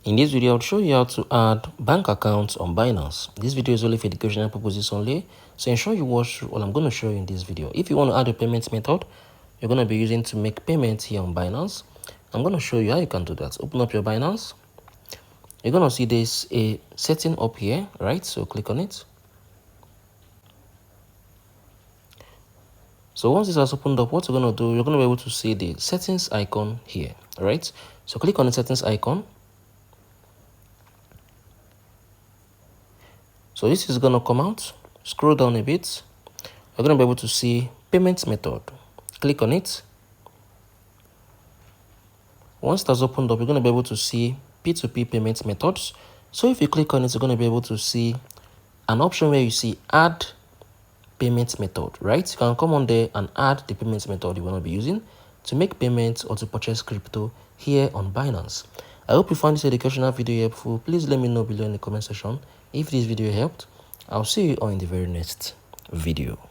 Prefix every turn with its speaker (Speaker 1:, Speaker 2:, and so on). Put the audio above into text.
Speaker 1: In this video, I'll show you how to add bank accounts on Binance. This video is only for educational purposes only, so ensure you watch what I'm going to show you in this video. If you want to add a payment method you're going to be using to make payments here on Binance, I'm going to show you how you can do that. Open up your Binance. You're going to see there's a setting up here, right? So click on it. So once this has opened up, what you're going to do, you're going to be able to see the settings icon here, right? So click on the settings icon. So this is going to come out. Scroll down a bit. You're going to be able to see payment method. Click on it. Once that's opened up, you're going to be able to see P2P payment methods. So if you click on it, you're going to be able to see an option where you see add payment method, right? You can come on there and add the payment method you want to be using to make payments or to purchase crypto here on Binance. I hope you found this educational video helpful. Please let me know below in the comment section if this video helped. I'll see you all in the very next video.